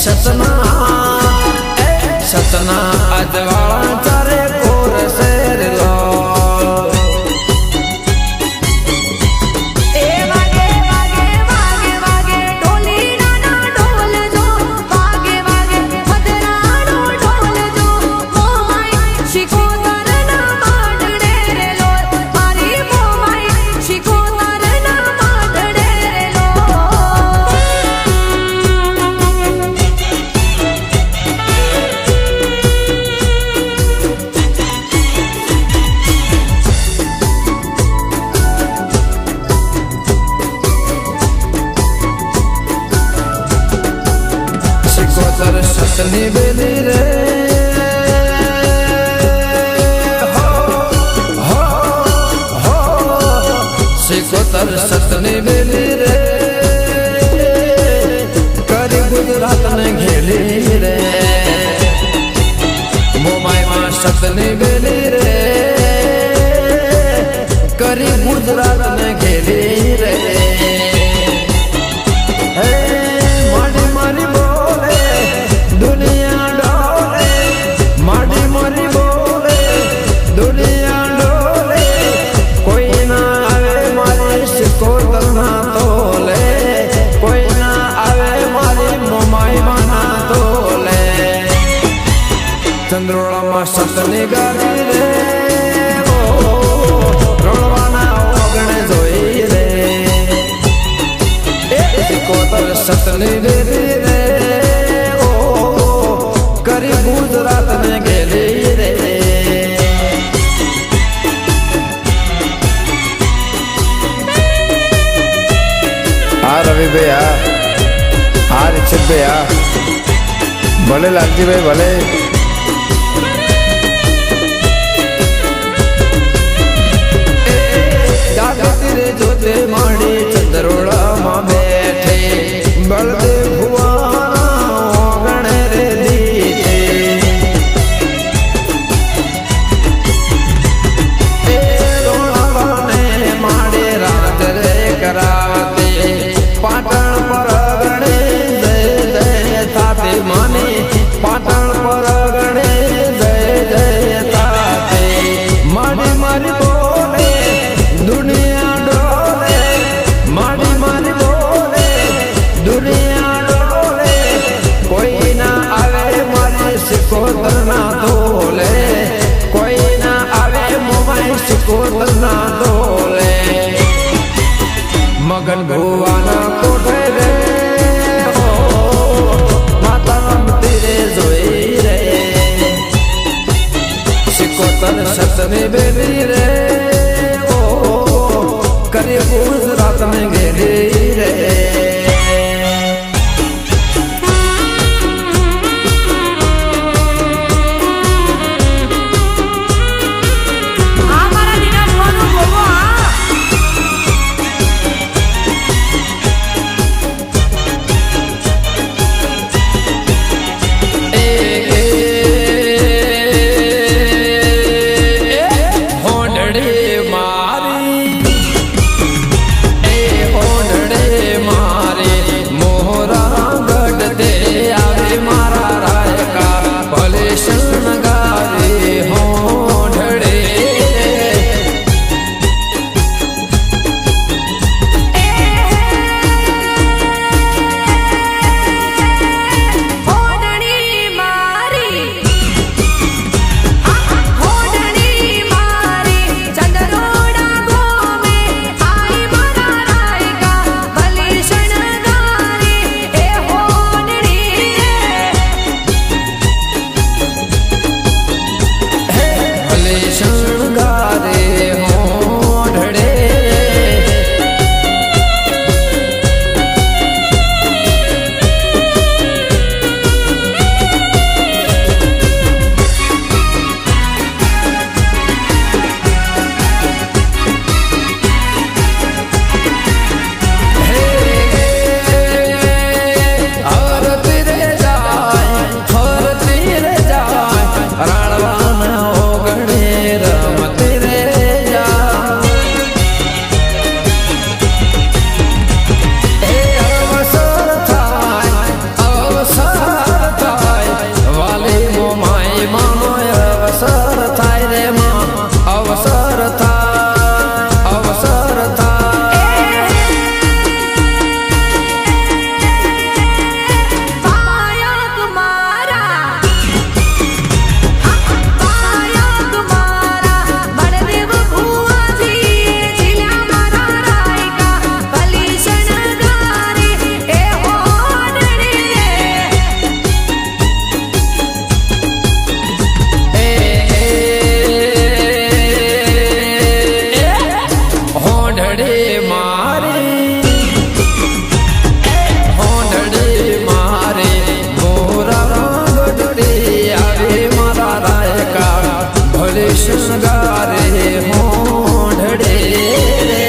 सतना अजवाड़ा चारे कोर शेर लो सतनी बेली रे हो सिकोतर सतनी बेली रे करी गुजरात ने घेली रे मोमाई मां सतनी बेली रे करी गुजरात ने घेली रे चंद्रोड़ा में सतनी गाड़ी रे रोड़वाना ओगणे जोई रे सिकोतर सतनी बेली रे करी गुजरात ने गेली रे हाँ रवि भैया हाँ रिक्षित भैया भले लालजी भाई भले जोते माड़ी चंद्रोड़ा मां बैठे बलदेव भुआना ओगणे रे दीते रोड़ा ने माड़े रात रे करावते पाटण परगणे जय जय ताते माने पाटण परगणे जय जय ताते माड़ी मारी बोले दुनिया सिकोतर ना दोले कोई ना आवे मोबाइल सिकोतर ना दोले मगन भुवाना कोठे रे माता तेरे जोई रे सिकोतर सतनी बेली रे करे गुजरात में गेली रे राणवाना ओगणे શણગારે હોંઢડે રે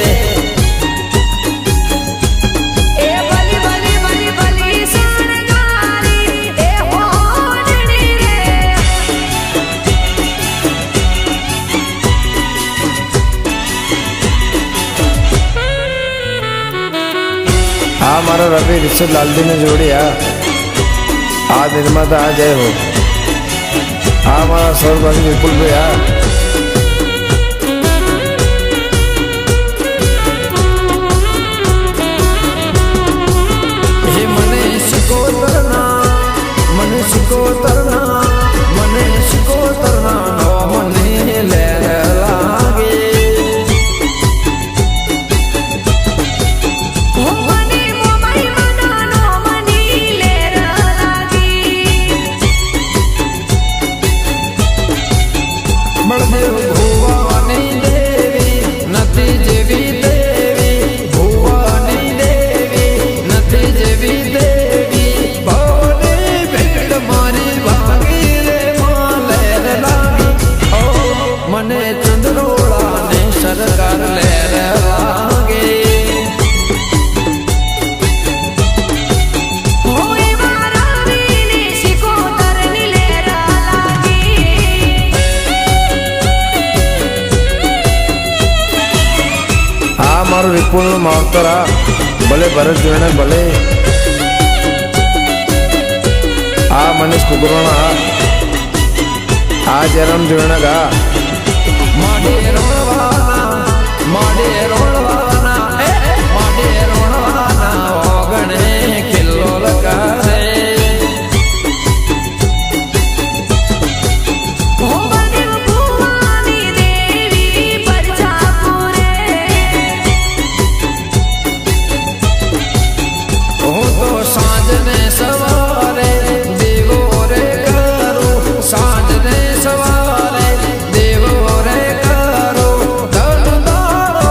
એ બલી બલી બલી બલી શણગારી એ હોંઢડી રે આ મારો રવિ રિષભ લાલજીને જોડ્યા આ નિર્માતા આ જય હો આ મારા સૌરભાઈ વિપુલભાઈ આ મને શિકોતરના નો મને લેર લાગે ઓ મને મોમાઈ મનાનો મની લેર લાગી બળદેવ ભુવાની દેવી નથી જેવી દેવી ભુવાની દેવી નથી જેવી દેવી ભોળી ભીડ મારી ભાગી રે લેર લાગી ઓ મને ચંદ્રોળા ને સરકાર લેર લાગે હોય મારા વીને શિકોતરની લેર લાગી આ મારું વિપુલનું માવતર આ ભલે ભરત જોઈને ભલે આ મનીષ કુકરોણા આ જયરામ જોઈને ગા માડે રોણવાના ઓગણે ખિલ્લો લગારે ઓ બલદેવ ભુવાની દેવી પરજાપુરે હું તો સાંજને સવારે દેવો રે કરું સાંજને સવારે દેવો રે કરું ધનદારો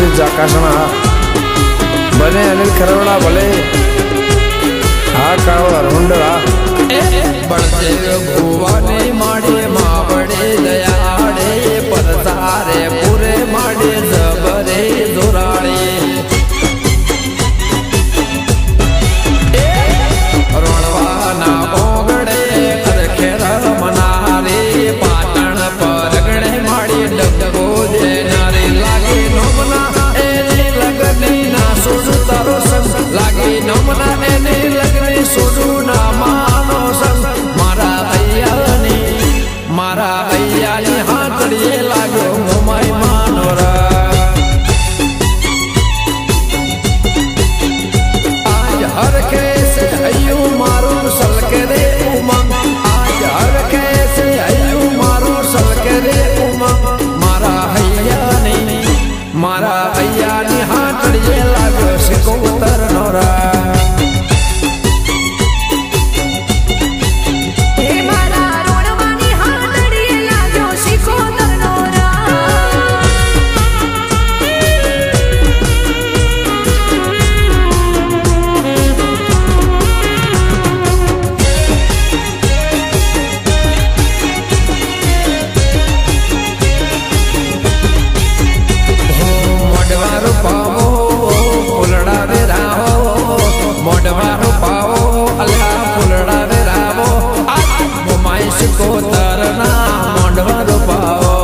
આશીષ જાકાસણા બને અનિલ ખરવડા ભલે હા કાળો અરવિંદરા બળદેવ ભુવાની માડે માવડે દયાડે પરસારે પૂરે માડે જબરે જોરાડે રણવાના ઓગડે ખરખેર મનારે પાટણ પરગડે માડી ડગો દેનારે લાગે નોમના એને લગની ના સોજુ તારો સંગ લાગે નોમના એને લગની સોજુ ના માનો સંગ મારા હૈયાની હાથડીએ લાગ્યો મોમાઈ માનોરા આજ હરખે છે હૈયું મારું સલકે રે ઉમંગ આજ હરખે છે હૈયું મારું સલકે રે ઉમંગ મારા હૈયાની હાથડીએ લાગ્યો છે કૌતર નોરા હે મારા રોણવાની હાથડીએ લાગ્યો શિકોતરનો મોઢવારો પાવો ફૂલડા રે રાહો મોઢવારો પાવો અલ્યા ફૂલડા રે રાહો મોમાઈ શિકોતરના મોઢવારો પાવો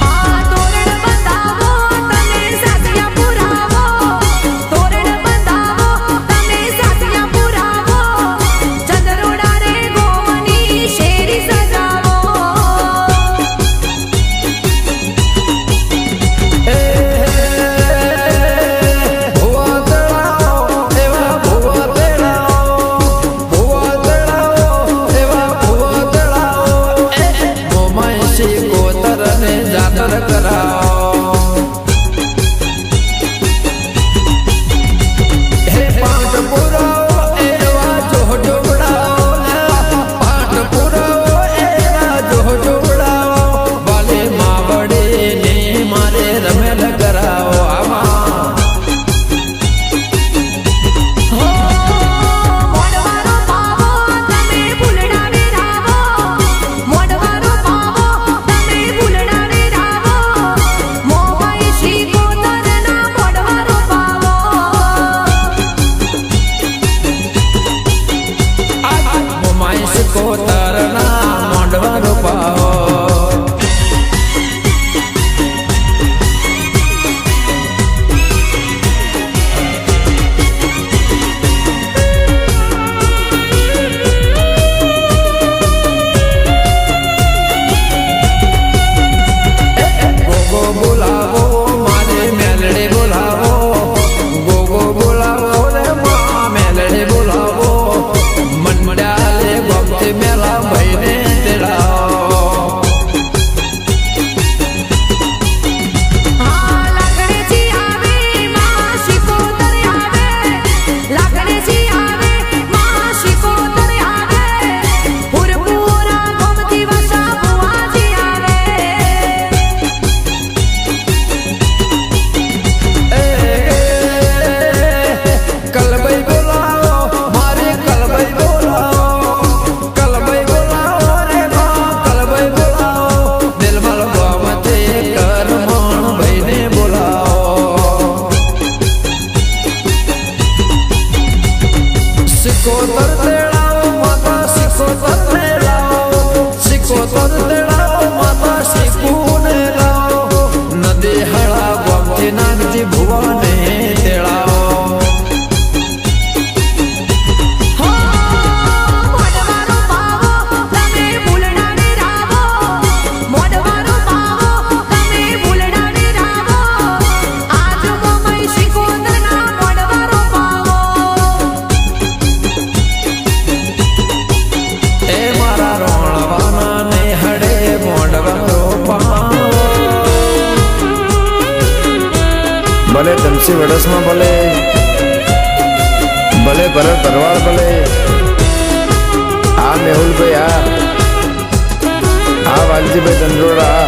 આ તોરણ બતાવો તમે સાસિયા પુરાવો તોરણ બતાવો તમે સાસિયા પુરાવો ચંદ્રોડા રે ગોવની શેરી સજાવો ભુવા તળાવો એવા ભુવા તળાવો એવા ભુવા તળાવો મોમાઈ શિકોતરને જાતર કરાવો હે પાઠ પુરાવો એવા જોડાવો પાઠ પુરાવો એવા જોડાવો વાલે માવડે ને મારે રમેલ કરાવો આમાં મોડવારો પાવો તમે ભૂલડા રે રાવો મોડવારો પાવો તમે ભૂલડા રે રાવો મોમાઈ શિકોતરના મોડવારો પાવો મોમાઈ શિકોતરના મોઢવારો પાવો ગોગો બોલાવો મારે મેલડે બોલાવો ગોગો બોલાવો રે મા મેલડે બોલાવો મનડાલે ગોમતી મેલા ભાઈને તેડાવો આ લાગણેજી આવે માં શિકોતર આવે લાગણેજી આવે માં શિકોતર આવે પુરપુરા ગોમતી વસા બુવાજી આવે કલબઈ બોલાવો મારે કલબઈ બોલાવો રે મા કલબઈ બોલાવો દિલમલ ગોમતે કરમણ ભાઈને બોલાવો શિકોતર તેડાવો માતા શિકોતર તેડાવો માતા શિકુને લાવો નદી હળા ગોમતી નાગજી ભુવાને તેડાવો હો મોડવારો પાવો તમે ભૂલડા રે રાવો મોડવારો પાવો તમે ભૂલડા રે રાવો આજ મોમાઈ શિકોતરના મોડવારો પાવો એ મારા રોણવાના ને હડે મોઢવારો પાવો ભલે ધનસી વડસમાં ભલે ભલે ભરત ભરવાડ ભલે આ મેહુલભાઈ આ વાલજીભાઈ ચંદ્રોડા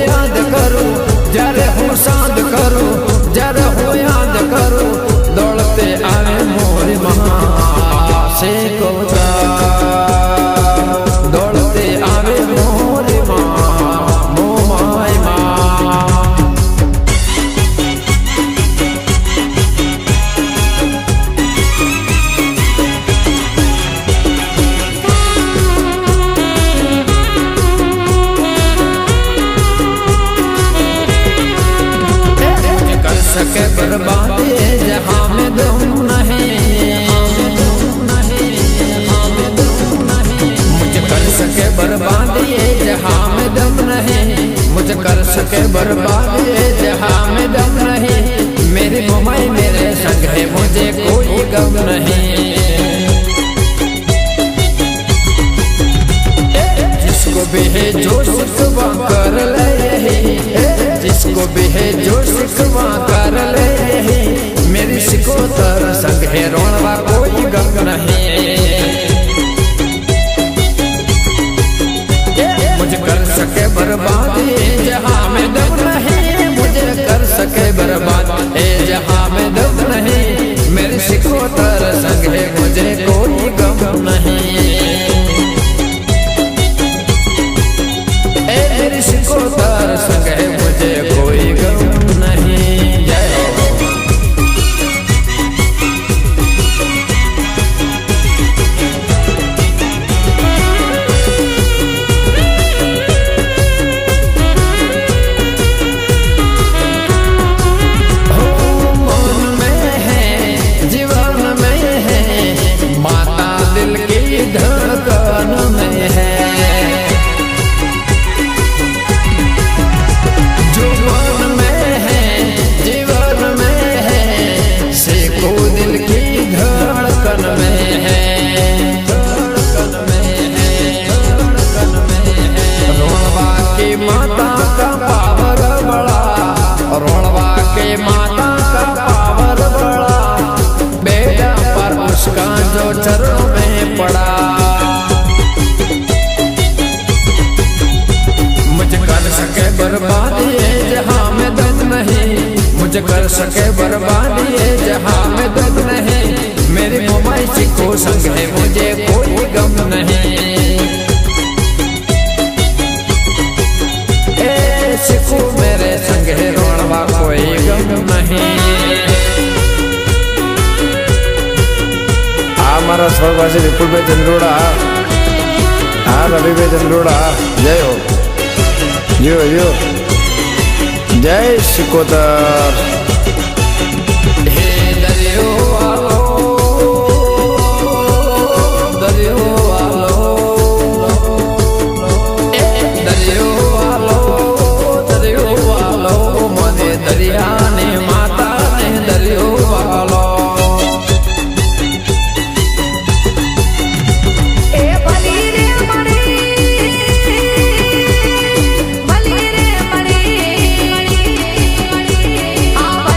યાદ કરું જ્યારે હું સાંજ કરું જ્યારે હું યાદ કરું દોડતે આવે મોરી માં સે દોડતે આવે મોરી માં મો માય માં सके बर्बादी जहाँ में दम नहीं मुझे कर सके बर्बादी जहाँ में दम नहीं मुझे कर सके बर्बादी जहाँ में दम नहीं मेरी ममाई मेरे संग है मुझे कोई गम नहीं जिसको भी है जो शिकवा कर ले जिसको भी है जो शिकवा कर ले मेरी शिकोतर संग है रोणवा कोई गम नहीं मुझे कर सके बर्बादी जहाँ में दम नहीं मुझे कर सके बर्बाद जहाँ में दम नहीं मेरी शिकोतर संग है मुझे कोई गम नहीं मेरी शिकोतर संग है मुझे कोई गम नहीं जय हो मन में है जीवन में है माता दिल की धड़कन में है माता का पावर बड़ा रोणवा के माता का पावर बड़ा बेटा पर उसका जो चरणों में पड़ा मुझे कर सके बर्बादी जहाँ में दम नहीं मुझे कर सके बर्बादी जहाँ में दम नहीं मेरी मोबाइल को संग है मुझे कोई गम नहीं सिखो मेरे संग है रोणवा कोई गम नहीं આ મારા સ્વર્ગવાસી વિપુલભાઈ ચંદ્રોડા હા રવિભાઈ ચંદ્રોડા જય હો જો જય શિકોતર હે દરિયો આલો દરિયો આલો દરિયો મને દરિયા ને માતા ને દરિયો વાલો એ ભલી રે મળી ભલી રે મળી આ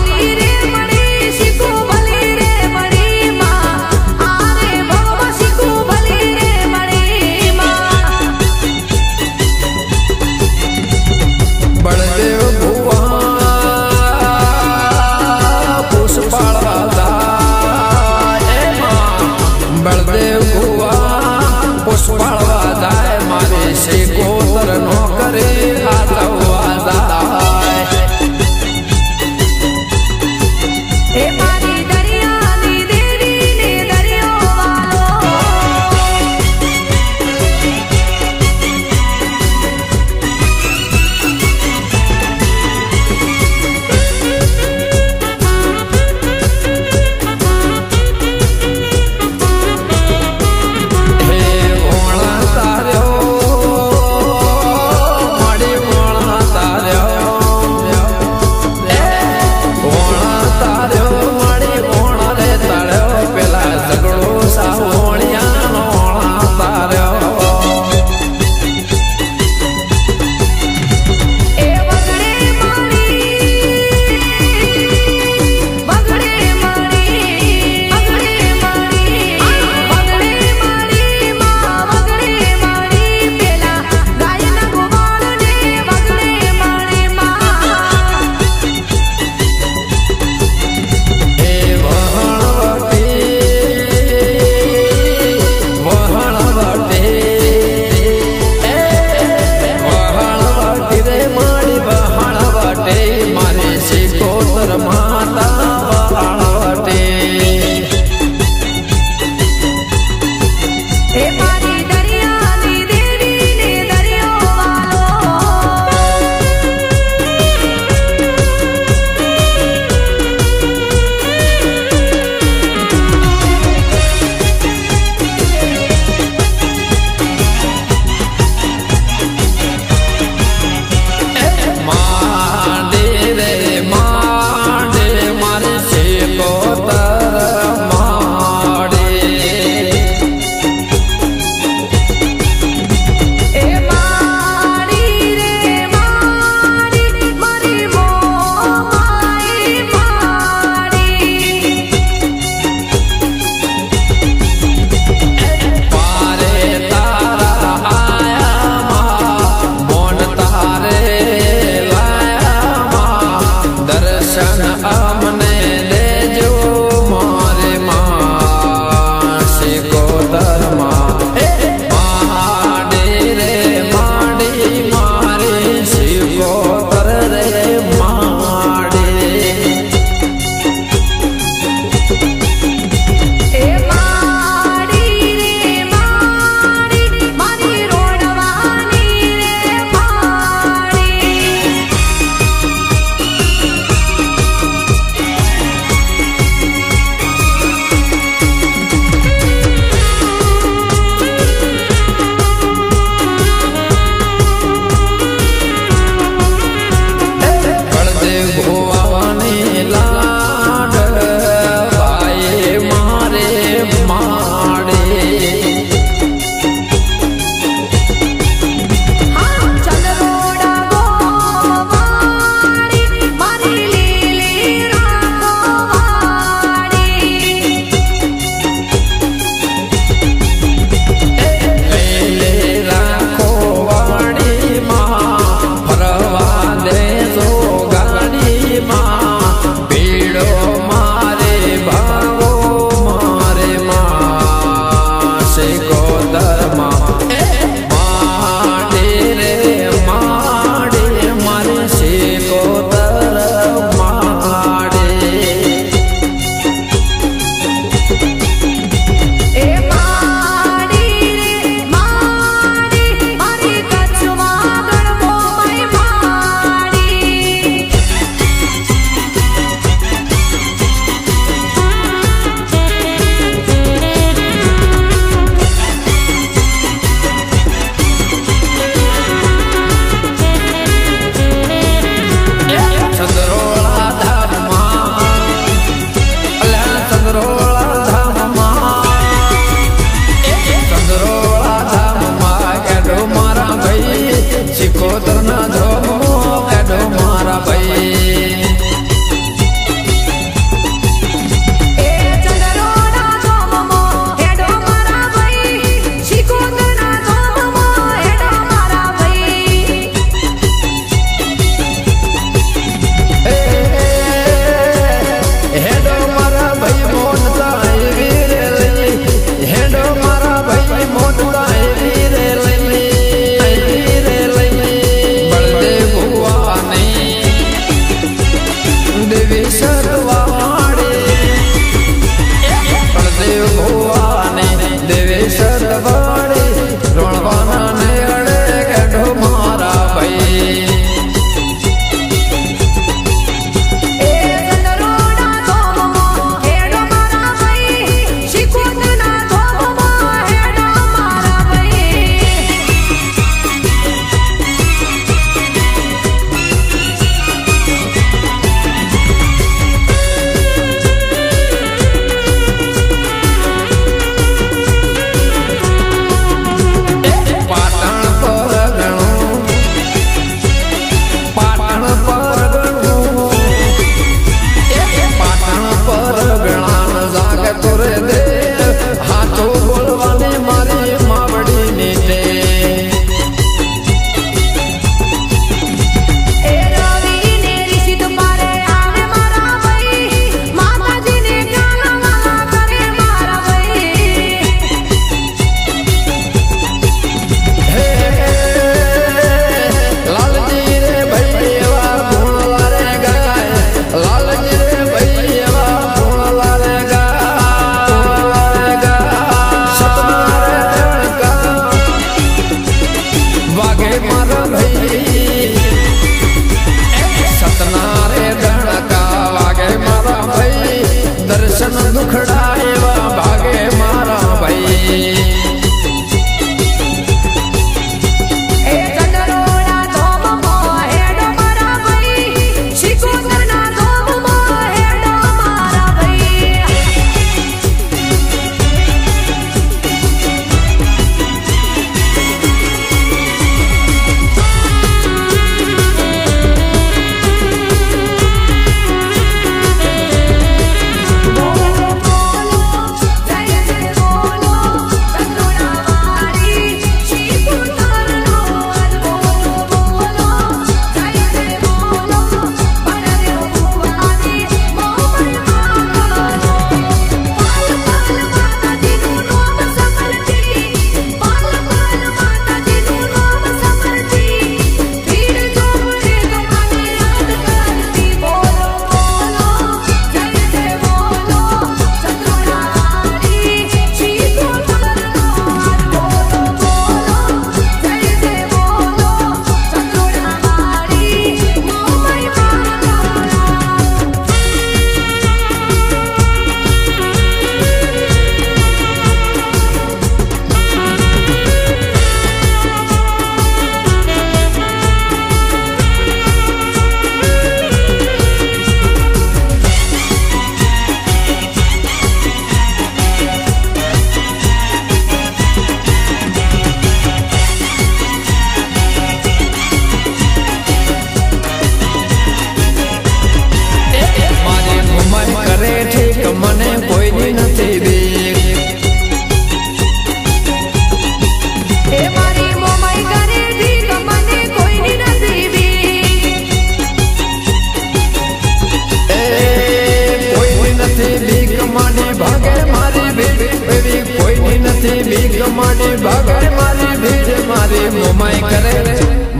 ભીખ માડી ભાગે મારી ભીડ મારી મોમાઈ કરે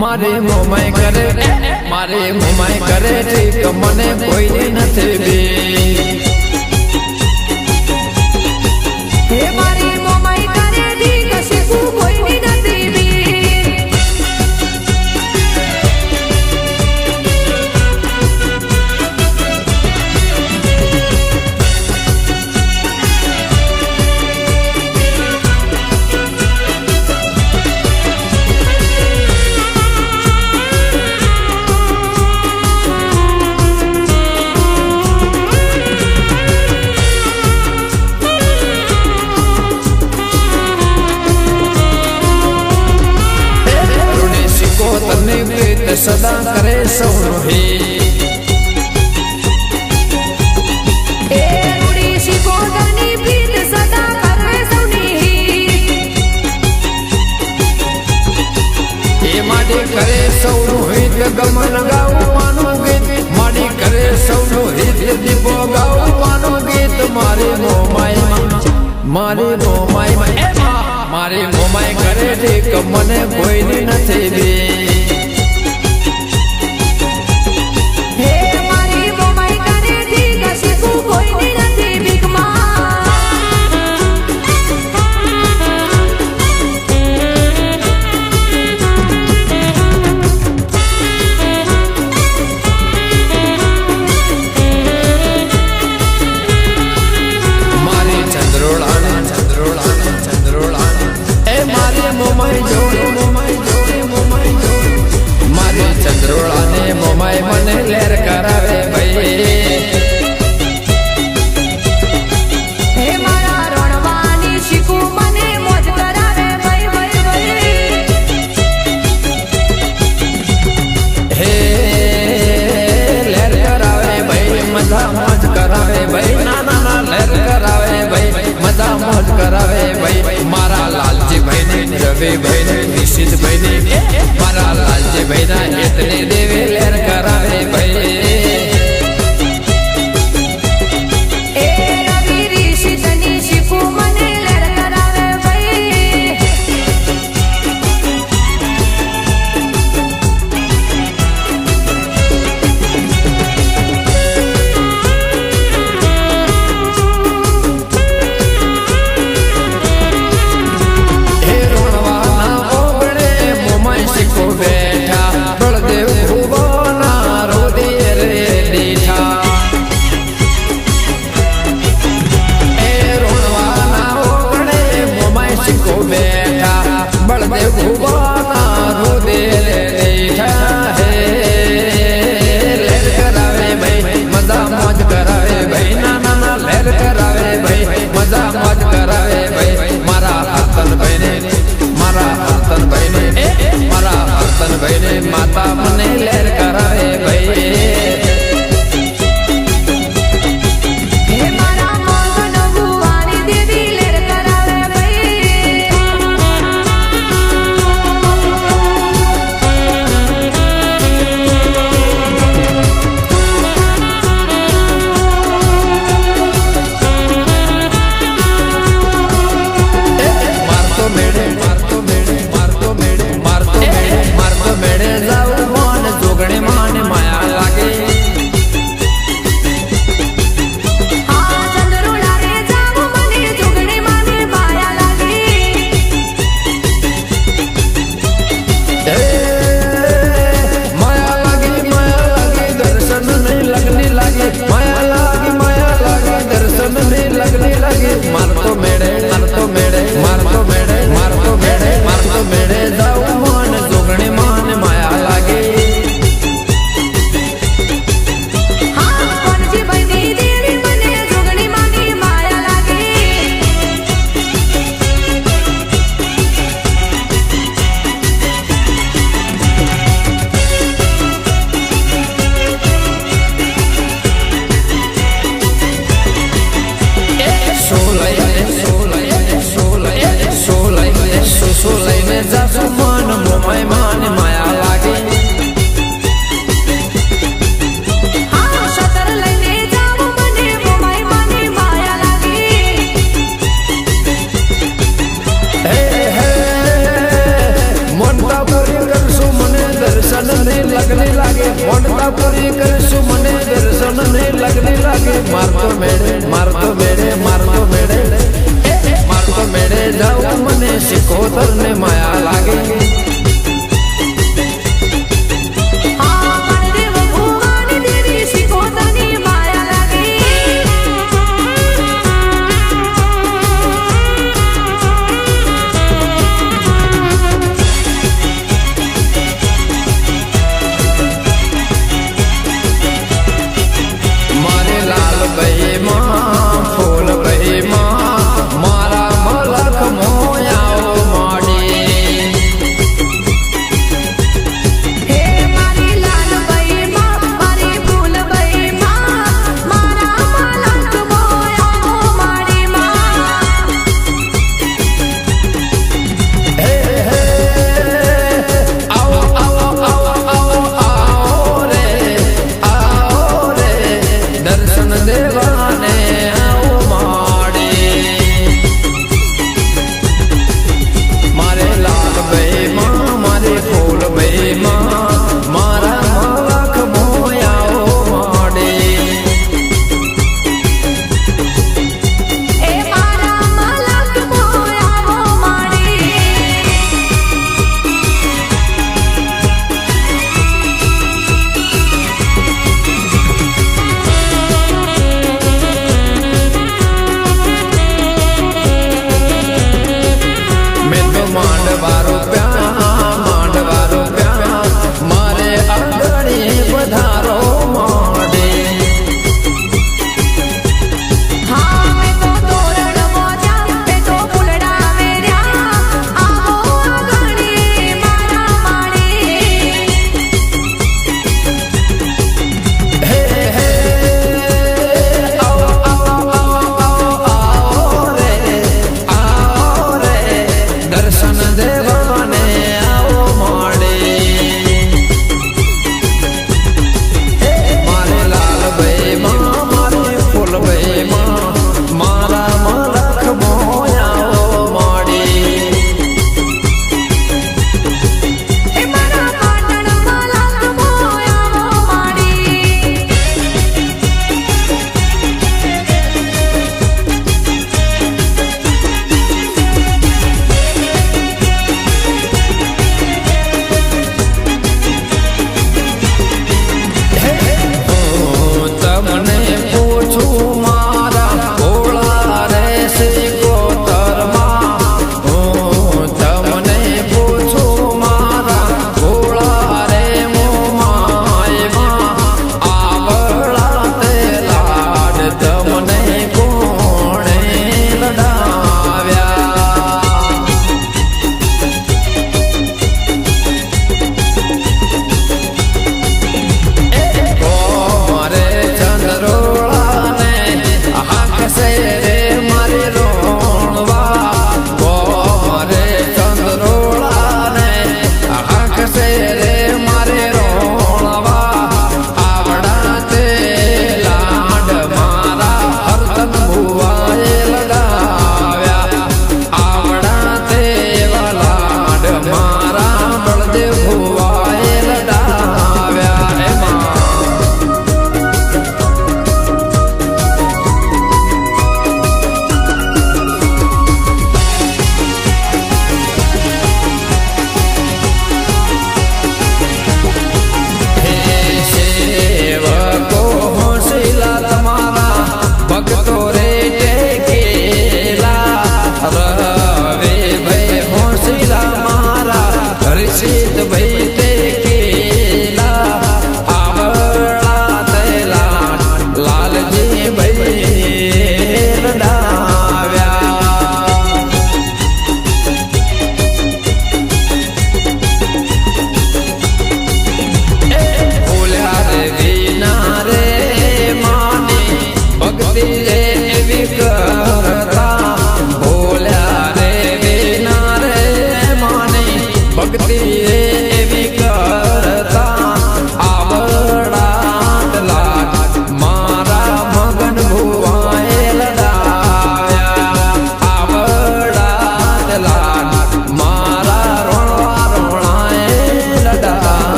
મારી મોમાઈ કરે મારી મોમાઈ કરે ઠીક મને કોઈની નથી બી હે મારી મોમાઈ કરે ઠીક શીખું કોઈની નથી બી સદા કરે સૌનો હે એ રૂડી શિકોતરની પ્રીત સદા કરે સૌની એ માટે કરે સૌનું હિત ગમન ગાવાનું ગીત માડી કરે સૌનું હિત દીપો ગાવાનું ગીત મારી મોમાઈ મારી મોમાઈ કરે ઠીક મને કોઈની નથી બી મોમાઈ મને લેર કરાવે ભાઈ હે મારા રણવાની શીખું મને મોજ કરાવે ભાઈ ભાઈ ભાઈ હે લેર કરાવે ભાઈ મજા મોજ કરાવે ભાઈ ના લેર કરાવે ભાઈ મજા મોજ કરાવે ભાઈ મારા લાલજી ભાઈ ને રવિ ભાઈ ને નિશિત ભાઈ ને મારા લાલજી ભાઈ ના એટલે દેવે લેર કરાવે ભાઈ એ રવિ ઋષિતની શીખું મને લેર કરાવે ભાઈ હે રણવાના ઓગણે મોમાઈ મોડતા પૂરી કરશું મને દર્શન ને લગને લાગે મારતો મેળે મારતો મેળે મારતો મેળે મારતો મેળે જાઉં મને શિકોતર ને માયા લાગે આ મહાદેવ ભુવાની દેવી શિકોતરની માયા લાગે મારે લાલ ભાઈ માં ફૂલ ભાઈ માં મારા મલક મોયાઓ માડી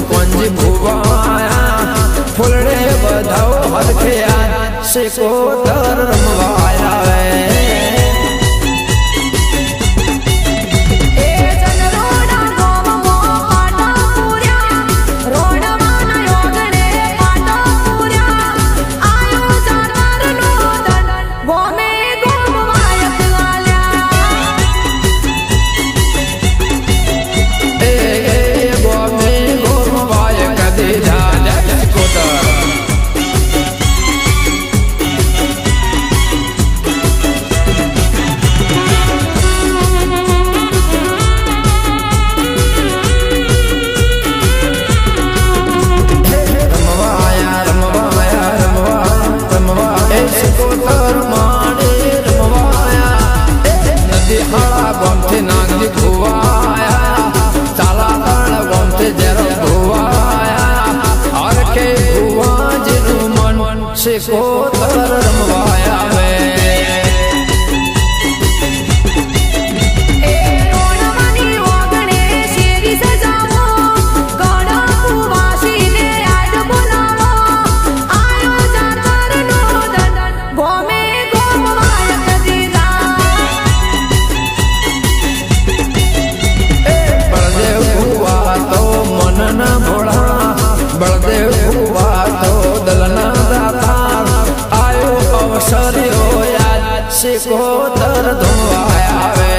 કોંજી ભુવાયા ફૂલડે બધાઓ હરખ્યા શિકોતર રમવાયા વે શિકોતર રમવાયા વે બળદેવ ભુવા તો મનના ભોળા બળદેવ ભુવા તો દલના અવસર્યો યાદ શિકોતર ધોવાયા વે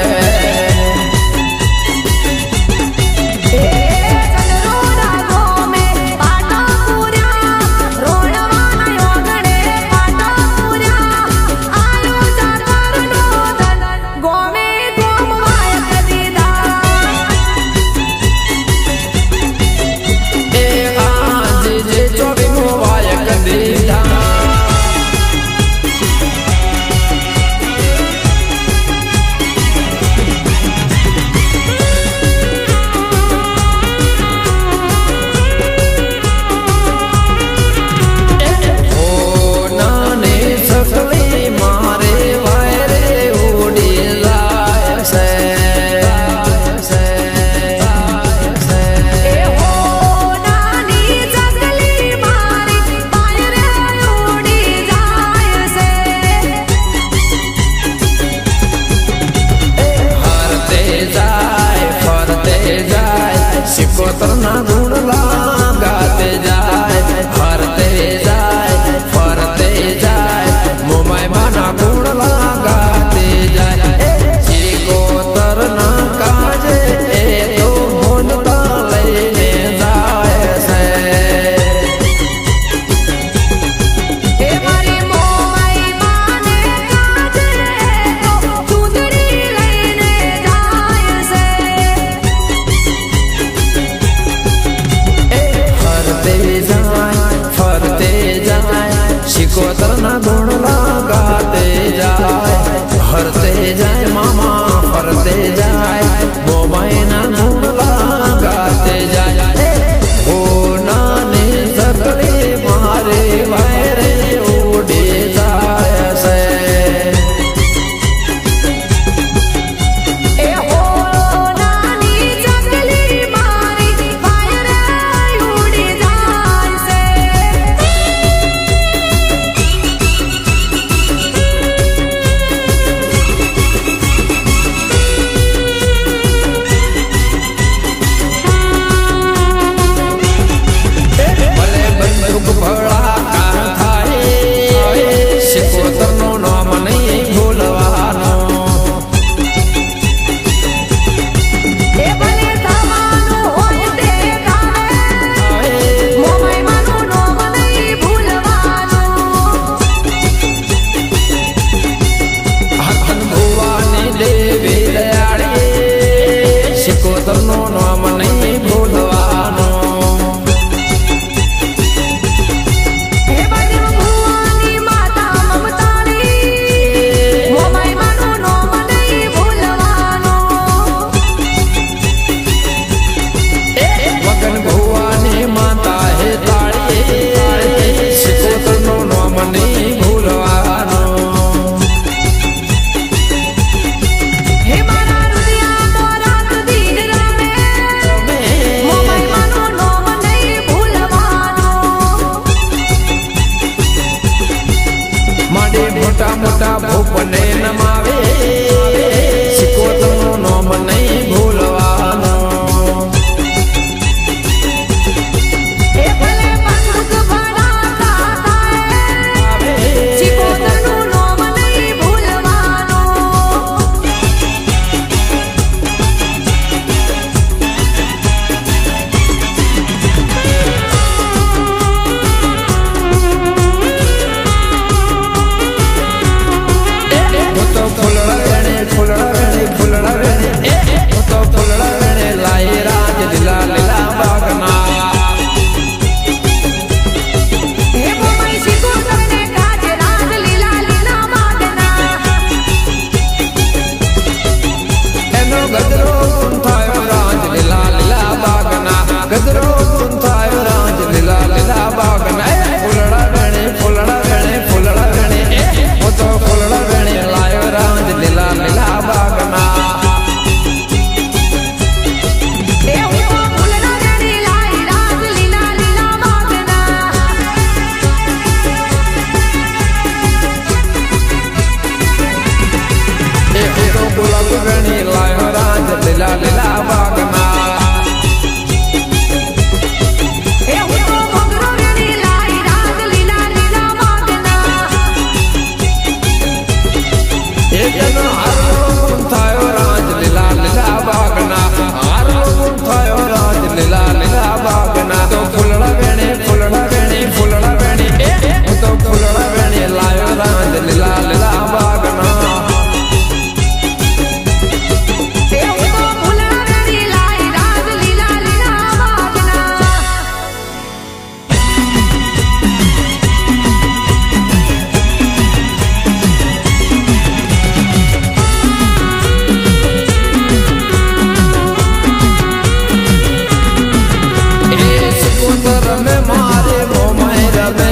मारे मोमाई रमे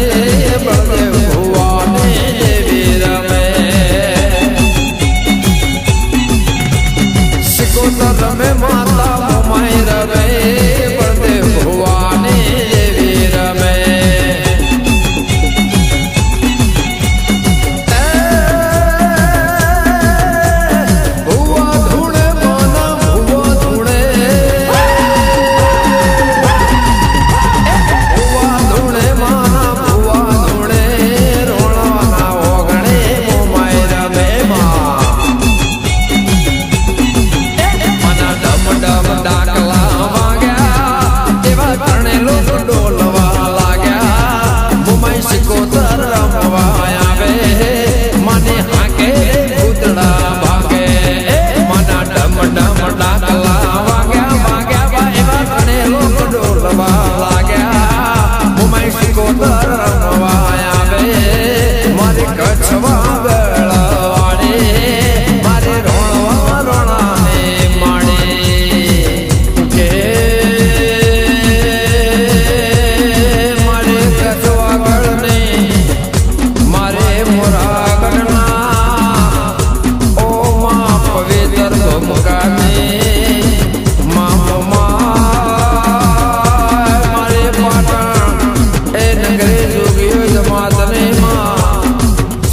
बलदेव भुवाने देवी रमे सिकोतर में माता मोमाई रमे बलदेव भुवाने देवी रमे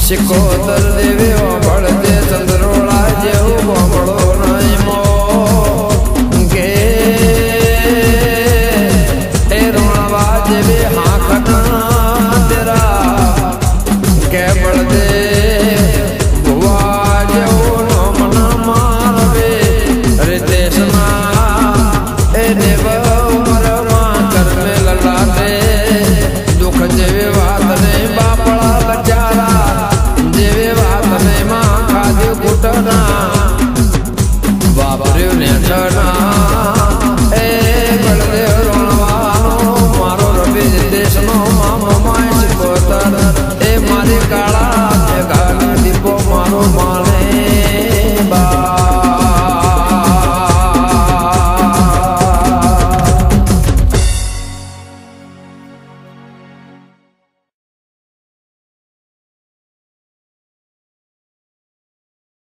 सिकोतर देवी बड़ दे चंद्रोला जेऊ बमड़ो नहीं मो के ए रोणवा जेवे